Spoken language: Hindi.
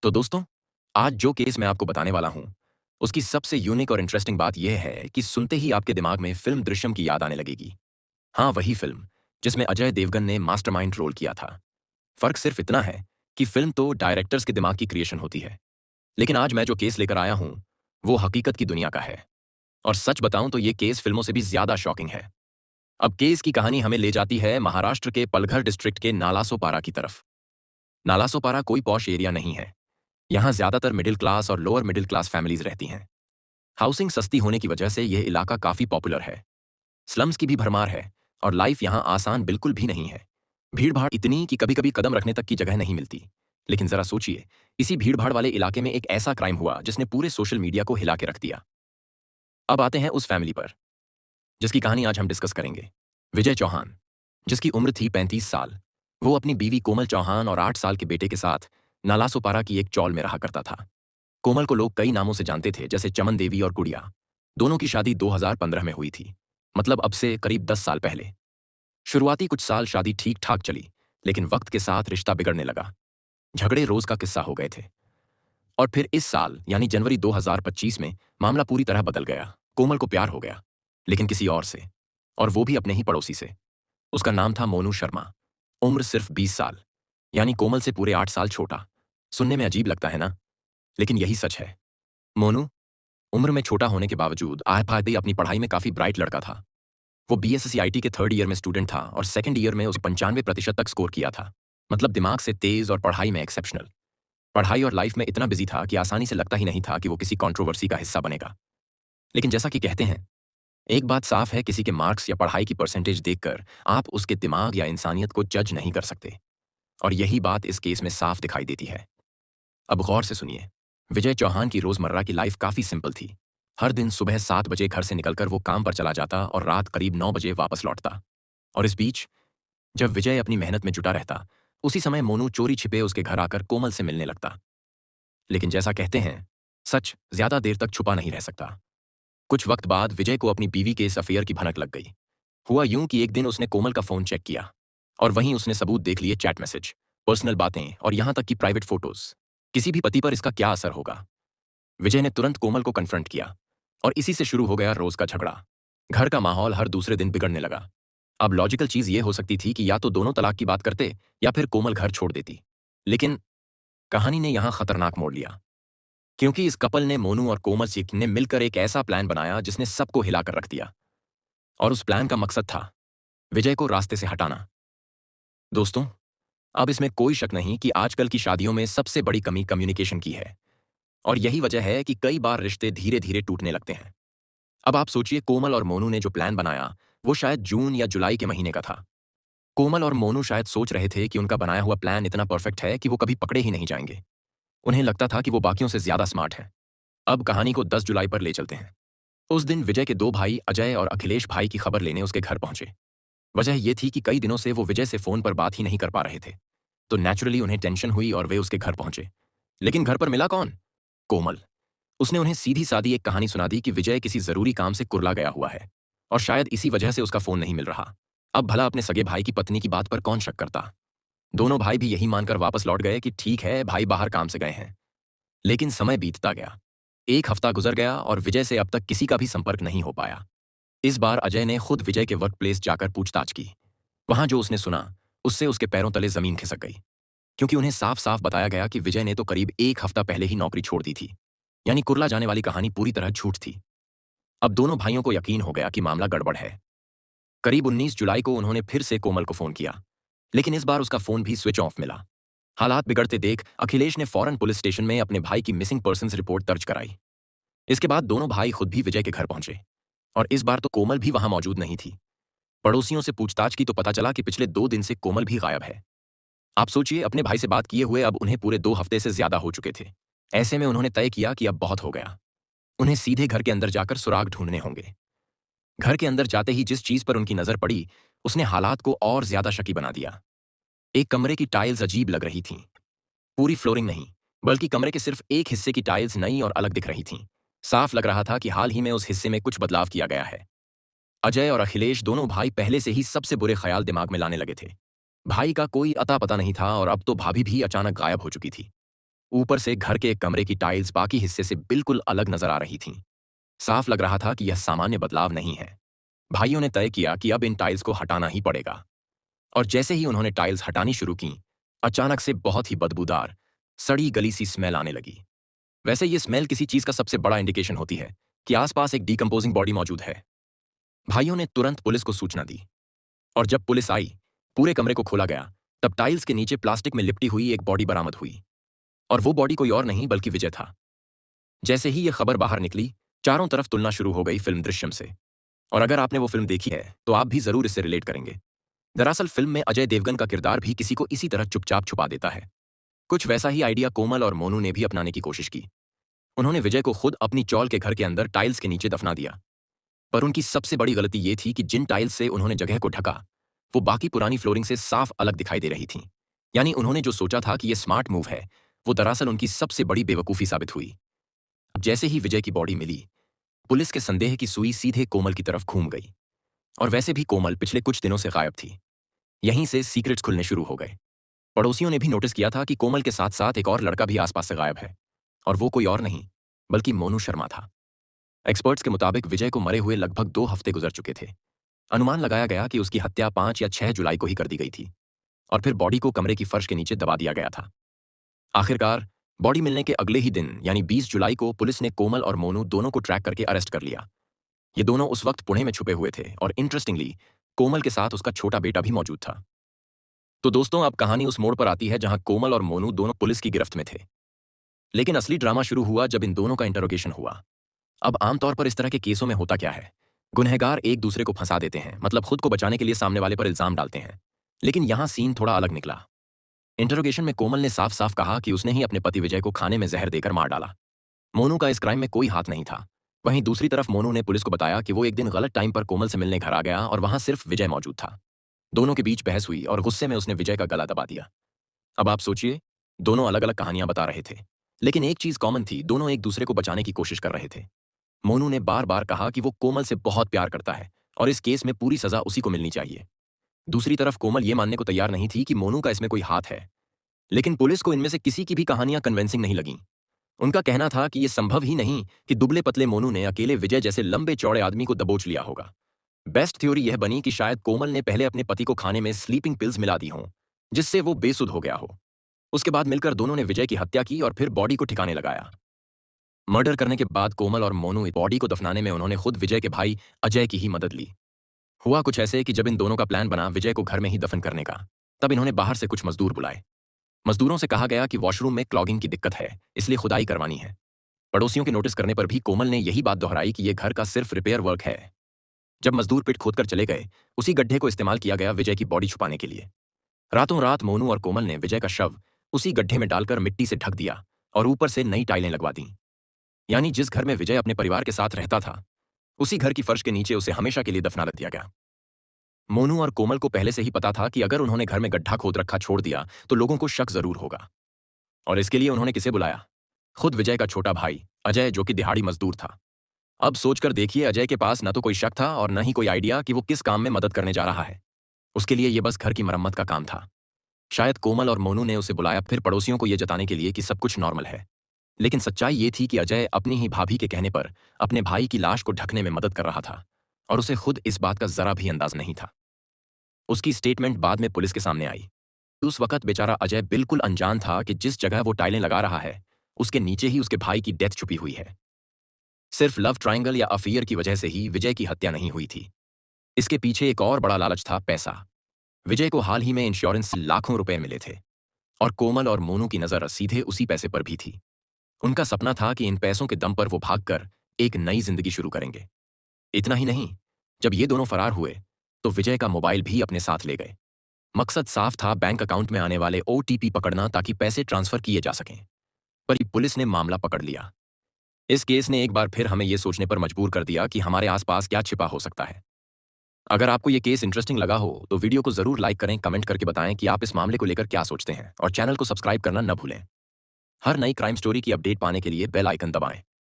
तो दोस्तों, आज जो केस मैं आपको बताने वाला हूं, उसकी सबसे यूनिक और इंटरेस्टिंग बात यह है कि सुनते ही आपके दिमाग में फिल्म दृश्यम की याद आने लगेगी। हाँ, वही फिल्म जिसमें अजय देवगन ने मास्टरमाइंड रोल किया था। फर्क सिर्फ इतना है कि फिल्म तो डायरेक्टर्स के दिमाग की क्रिएशन होती है, लेकिन आज मैं जो केस लेकर आया हूं, वो हकीकत की दुनिया का है। और सच बताऊं तो ये केस फिल्मों से भी ज्यादा शॉकिंग है। अब केस की कहानी हमें ले जाती है महाराष्ट्र के पलघर डिस्ट्रिक्ट के नालासोपारा की तरफ। नालासोपारा कोई पॉश एरिया नहीं है। यहाँ ज्यादातर मिडिल क्लास और लोअर मिडिल क्लास फैमिलीज रहती हैं। हाउसिंग सस्ती होने की वजह से यह इलाका काफी पॉपुलर है। स्लम्स की भी भरमार है और लाइफ यहाँ आसान बिल्कुल भी नहीं है। भीड़ भाड़ इतनी कि कभी कभी कदम रखने तक की जगह नहीं मिलती। लेकिन जरा सोचिए, इसी भीड़ भाड़ वाले इलाके में एक ऐसा क्राइम हुआ जिसने पूरे सोशल मीडिया को हिला के रख दिया। अब आते हैं उस फैमिली पर जिसकी कहानी आज हम डिस्कस करेंगे। विजय चौहान, जिसकी उम्र थी 35 साल। वो अपनी बीवी कोमल चौहान और 8 साल के बेटे के साथ नालासोपारा की एक चौल में रहा करता था। कोमल को लोग कई नामों से जानते थे, जैसे चमन देवी और गुड़िया। दोनों की शादी 2015 में हुई थी, मतलब अब से करीब 10 साल पहले। शुरुआती कुछ साल शादी ठीक ठाक चली, लेकिन वक्त के साथ रिश्ता बिगड़ने लगा। झगड़े रोज का किस्सा हो गए थे। और फिर इस साल यानी जनवरी 2025 में मामला पूरी तरह बदल गया। कोमल को प्यार हो गया, लेकिन किसी और से, और वो भी अपने ही पड़ोसी से। उसका नाम था मोनू शर्मा। उम्र सिर्फ 20 साल, यानी कोमल से पूरे 8 साल छोटा। सुनने में अजीब लगता है ना, लेकिन यही सच है। मोनू उम्र में छोटा होने के बावजूद आईआईटी अपनी पढ़ाई में काफी ब्राइट लड़का था। वो बीएससी आईटी के 3rd ईयर में स्टूडेंट था और 2nd ईयर में उसे 95% तक स्कोर किया था। मतलब दिमाग से तेज और पढ़ाई में एक्सेप्शनल। पढ़ाई और लाइफ में इतना बिजी था कि आसानी से लगता ही नहीं था कि वो किसी कंट्रोवर्सी का हिस्सा बनेगा। लेकिन जैसा कि कहते हैं, एक बात साफ है, किसी के मार्क्स या पढ़ाई की परसेंटेज देखकर आप उसके दिमाग या इंसानियत को जज नहीं कर सकते। और यही बात इस केस में साफ दिखाई देती है। अब गौर से सुनिए। विजय चौहान की रोजमर्रा की लाइफ काफी सिंपल थी। हर दिन सुबह 7 बजे घर से निकलकर वो काम पर चला जाता और रात करीब 9 बजे वापस लौटता। और इस बीच जब विजय अपनी मेहनत में जुटा रहता, उसी समय मोनू चोरी छिपे उसके घर आकर कोमल से मिलने लगता। लेकिन जैसा कहते हैं, सच ज्यादा देर तक छुपा नहीं रह सकता। कुछ वक्त बाद विजय को अपनी बीवी के इस अफेयर की भनक लग गई। हुआ यूं कि एक दिन उसने कोमल का फोन चेक किया और वहीं उसने सबूत देख लिए, चैट मैसेज, पर्सनल बातें और यहां तक कि प्राइवेट फोटोज। किसी भी पति पर इसका क्या असर होगा। विजय ने तुरंत कोमल को कन्फ्रंट किया और इसी से शुरू हो गया रोज का झगड़ा। घर का माहौल हर दूसरे दिन बिगड़ने लगा। अब लॉजिकल चीज ये हो सकती थी कि या तो दोनों तलाक की बात करते या फिर कोमल घर छोड़ देती। लेकिन कहानी ने यहां खतरनाक मोड़ लिया, क्योंकि इस कपल ने, मोनू और कोमल सिंह ने मिलकर एक ऐसा प्लान बनाया जिसने सबको हिलाकर रख दिया। और उस प्लान का मकसद था विजय को रास्ते से हटाना। दोस्तों, अब इसमें कोई शक नहीं कि आजकल की शादियों में सबसे बड़ी कमी कम्युनिकेशन की है। और यही वजह है कि कई बार रिश्ते धीरे धीरे टूटने लगते हैं। अब आप सोचिए, कोमल और मोनू ने जो प्लान बनाया वो शायद जून या जुलाई के महीने का था। कोमल और मोनू शायद सोच रहे थे कि उनका बनाया हुआ प्लान इतना परफेक्ट है कि वो कभी पकड़े ही नहीं जाएंगे। उन्हें लगता था कि वो बाकियों से ज्यादा स्मार्ट है। अब कहानी को 10 जुलाई पर ले चलते हैं। उस दिन विजय के 2 भाई अजय और अखिलेश भाई की खबर लेने उसके घर पहुंचे। वजह यह थी कि कई दिनों से वो विजय से फोन पर बात ही नहीं कर पा रहे थे। तो नेचुरली उन्हें टेंशन हुई और वे उसके घर पहुंचे। लेकिन घर पर मिला कौन? कोमल। उसने उन्हें सीधी सादी एक कहानी सुना दी कि विजय किसी जरूरी काम से कुर्ला गया हुआ है और शायद इसी वजह से उसका फोन नहीं मिल रहा। अब भला अपने सगे भाई की पत्नी की बात पर कौन शक करता। दोनों भाई भी यही मानकर वापस लौट गए कि ठीक है, भाई बाहर काम से गए हैं। लेकिन समय बीतता गया। 1 हफ्ता गुजर गया और विजय से अब तक किसी का भी संपर्क नहीं हो पाया। इस बार अजय ने खुद विजय के वर्क प्लेस जाकर पूछताछ की। वहां जो उसने सुना, उससे उसके पैरों तले जमीन खिसक गई। क्योंकि उन्हें साफ साफ बताया गया कि विजय ने तो करीब 1 हफ्ता पहले ही नौकरी छोड़ दी थी। यानी कुर्ला जाने वाली कहानी पूरी तरह झूठ थी। अब दोनों भाइयों को यकीन हो गया कि मामला गड़बड़ है। करीब 19 जुलाई को उन्होंने फिर से कोमल को फोन किया, लेकिन इस बार उसका फोन भी स्विच ऑफ मिला। हालात बिगड़ते देख अखिलेश ने फौरन पुलिस स्टेशन में अपने भाई की मिसिंग पर्सन्स रिपोर्ट दर्ज कराई। इसके बाद दोनों भाई खुद भी विजय के घर पहुंचे और इस बार तो कोमल भी वहां मौजूद नहीं थी। पड़ोसियों से पूछताछ की तो पता चला कि पिछले 2 दिन से कोमल भी गायब है। आप सोचिए, अपने भाई से बात किए हुए अब उन्हें पूरे 2 हफ्ते से ज्यादा हो चुके थे। ऐसे में उन्होंने तय किया कि अब बहुत हो गया। उन्हें सीधे घर के अंदर जाकर सुराग ढूंढने होंगे। घर के अंदर जाते ही जिस चीज पर उनकी नजर पड़ी, उसने हालात को और ज्यादा शकी बना दिया। एक कमरे की टाइल्स अजीब लग रही थीं। पूरी फ्लोरिंग नहीं, बल्कि कमरे के सिर्फ एक हिस्से की टाइल्स नई और अलग दिख रही थीं। साफ लग रहा था कि हाल ही में उस हिस्से में कुछ बदलाव किया गया है। अजय और अखिलेश दोनों भाई पहले से ही सबसे बुरे ख्याल दिमाग में लाने लगे थे। भाई का कोई अता पता नहीं था और अब तो भाभी भी अचानक गायब हो चुकी थी। ऊपर से घर के एक कमरे की टाइल्स बाकी हिस्से से बिल्कुल अलग नजर आ रही थीं। साफ लग रहा था कि यह सामान्य बदलाव नहीं है। भाइयों ने तय किया कि अब इन टाइल्स को हटाना ही पड़ेगा। और जैसे ही उन्होंने टाइल्स हटानी शुरू की, अचानक से बहुत ही बदबूदार, सड़ी गली सी स्मेल आने लगी। वैसे ये स्मेल किसी चीज का सबसे बड़ा इंडिकेशन होती है कि आसपास एक डिकम्पोजिंग बॉडी मौजूद है। भाइयों ने तुरंत पुलिस को सूचना दी, और जब पुलिस आई, पूरे कमरे को खोला गया, तब टाइल्स के नीचे प्लास्टिक में लिपटी हुई एक बॉडी बरामद हुई। और वो बॉडी कोई और नहीं बल्कि विजय था। जैसे ही यह खबर बाहर निकली, चारों तरफ तुलना शुरू हो गई फिल्म दृश्यम से। और अगर आपने वो फिल्म देखी है तो आप भी जरूर इससे रिलेट करेंगे। दरअसल फिल्म में अजय देवगन का किरदार भी किसी को इसी तरह चुपचाप छुपा देता है। कुछ वैसा ही आइडिया कोमल और मोनू ने भी अपनाने की कोशिश की। उन्होंने विजय को खुद अपनी चौल के घर के अंदर टाइल्स के नीचे दफना दिया। पर उनकी सबसे बड़ी गलती ये थी कि जिन टाइल्स से उन्होंने जगह को ढका, वो बाकी पुरानी फ्लोरिंग से साफ अलग दिखाई दे रही थीं। यानी उन्होंने जो सोचा था कि ये स्मार्ट मूव है, वो दरअसल उनकी सबसे बड़ी बेवकूफ़ी साबित हुई। अब जैसे ही विजय की बॉडी मिली, पुलिस के संदेह की सुई सीधे कोमल की तरफ घूम गई। और वैसे भी कोमल पिछले कुछ दिनों से गायब थी। यहीं से सीक्रेट्स खुलने शुरू हो गए। पड़ोसियों ने भी नोटिस किया था कि कोमल के साथ साथ एक और लड़का भी आसपास से गायब है। और वो कोई और नहीं बल्कि मोनू शर्मा था। एक्सपर्ट्स के मुताबिक विजय को मरे हुए लगभग 2 हफ्ते गुजर चुके थे। अनुमान लगाया गया कि उसकी हत्या 5 या 6 जुलाई को ही कर दी गई थी, और फिर बॉडी को कमरे की फर्श के नीचे दबा दिया गया था। आखिरकार बॉडी मिलने के अगले ही दिन यानी 20 जुलाई को पुलिस ने कोमल और मोनू दोनों को ट्रैक करके अरेस्ट कर लिया। ये दोनों उस वक्त पुणे में छुपे हुए थे, और इंटरेस्टिंगली कोमल के साथ उसका छोटा बेटा भी मौजूद था। तो दोस्तों, अब कहानी उस मोड़ पर आती है जहां कोमल और मोनू दोनों पुलिस की गिरफ्त में थे। लेकिन असली ड्रामा शुरू हुआ जब इन दोनों का इंटरोगेशन हुआ। अब आमतौर पर इस तरह के केसों में होता क्या है, गुनहगार एक दूसरे को फंसा देते हैं, मतलब खुद को बचाने के लिए सामने वाले पर इल्जाम डालते हैं। लेकिन यहां सीन थोड़ा अलग निकला। इंटरोगेशन में कोमल ने साफ साफ कहा कि उसने ही अपने पति विजय को खाने में जहर देकर मार डाला। मोनू का इस क्राइम में कोई हाथ नहीं था। वहीं दूसरी तरफ मोनू ने पुलिस को बताया कि वो एक दिन गलत टाइम पर कोमल से मिलने घर आ गया और वहां सिर्फ विजय मौजूद था। दोनों के बीच बहस हुई और गुस्से में उसने विजय का गला दबा दिया। अब आप सोचिए, दोनों अलग अलग कहानियां बता रहे थे, लेकिन एक चीज कॉमन थी, दोनों एक दूसरे को बचाने की कोशिश कर रहे थे। मोनू ने बार बार कहा कि वो कोमल से बहुत प्यार करता है और इस केस में पूरी सजा उसी को मिलनी चाहिए। दूसरी तरफ कोमल ये मानने को तैयार नहीं थी कि मोनू का इसमें कोई हाथ है। लेकिन पुलिस को इनमें से किसी की भी कहानियां कन्विंसिंग नहीं लगीं। उनका कहना था कि यह संभव ही नहीं कि दुबले पतले मोनू ने अकेले विजय जैसे लंबे चौड़े आदमी को दबोच लिया होगा। बेस्ट थ्योरी यह बनी कि शायद कोमल ने पहले अपने पति को खाने में स्लीपिंग पिल्स मिला दी हों, जिससे वो बेसुध हो गया हो। उसके बाद मिलकर दोनों ने विजय की हत्या की और फिर बॉडी को ठिकाने लगाया। मर्डर करने के बाद कोमल और मोनू बॉडी को दफनाने में उन्होंने खुद विजय के भाई अजय की ही मदद ली। हुआ कुछ ऐसे कि जब इन दोनों का प्लान बना विजय को घर में ही दफन करने का, तब इन्होंने बाहर से कुछ मजदूर बुलाए। मजदूरों से कहा गया कि वॉशरूम में क्लॉगिंग की दिक्कत है, इसलिए खुदाई करवानी है। पड़ोसियों के नोटिस करने पर भी कोमल ने यही बात दोहराई कि यह घर का सिर्फ रिपेयर वर्क है। जब मजदूर पिट खोदकर चले गए, उसी गड्ढे को इस्तेमाल किया गया विजय की बॉडी छुपाने के लिए। रातों रात मोनू और कोमल ने विजय का शव उसी गड्ढे में डालकर मिट्टी से ढक दिया और ऊपर से नई टाइलें लगवा दी। यानी जिस घर में विजय अपने परिवार के साथ रहता था, उसी घर की फर्श के नीचे उसे हमेशा के लिए दफना दिया गया। मोनू और कोमल को पहले से ही पता था कि अगर उन्होंने घर में गड्ढा खोद रखा छोड़ दिया तो लोगों को शक जरूर होगा। और इसके लिए उन्होंने किसे बुलाया? खुद विजय का छोटा भाई अजय, जो कि दिहाड़ी मजदूर था। अब सोचकर देखिए, अजय के पास न तो कोई शक था और न ही कोई आइडिया कि वो किस काम में मदद करने जा रहा है। उसके लिए ये बस घर की मरम्मत का काम था। शायद कोमल और मोनू ने उसे बुलाया फिर पड़ोसियों को यह जताने के लिए कि सब कुछ नॉर्मल है। लेकिन सच्चाई ये थी कि अजय अपनी ही भाभी के कहने पर अपने भाई की लाश को ढकने में मदद कर रहा था, और उसे खुद इस बात का जरा भी अंदाज नहीं था। उसकी स्टेटमेंट बाद में पुलिस के सामने आई। उस वक्त बेचारा अजय बिल्कुल अनजान था कि जिस जगह वो टाइलें लगा रहा है, उसके नीचे ही उसके भाई की डेथ छुपी हुई है। सिर्फ लव ट्रायंगल या अफेयर की वजह से ही विजय की हत्या नहीं हुई थी। इसके पीछे एक और बड़ा लालच था, पैसा। विजय को हाल ही में इंश्योरेंस से लाखों रुपए मिले थे, और कोमल और मोनू की नजर सीधे उसी पैसे पर भी थी। उनका सपना था कि इन पैसों के दम पर वो भागकर एक नई जिंदगी शुरू करेंगे। इतना ही नहीं, जब ये दोनों फरार हुए तो विजय का मोबाइल भी अपने साथ ले गए। मकसद साफ था, बैंक अकाउंट में आने वाले ओटीपी पकड़ना ताकि पैसे ट्रांसफर किए जा सकें। पर पुलिस ने मामला पकड़ लिया। इस केस ने एक बार फिर हमें यह सोचने पर मजबूर कर दिया कि हमारे आसपास क्या छिपा हो सकता है। अगर आपको यह केस इंटरेस्टिंग लगा हो तो वीडियो को जरूर लाइक करें, कमेंट करके बताएं कि आप इस मामले को लेकर क्या सोचते हैं, और चैनल को सब्सक्राइब करना न भूलें। हर नई क्राइम स्टोरी की अपडेट पाने के लिए बेल आइकन दबाएं।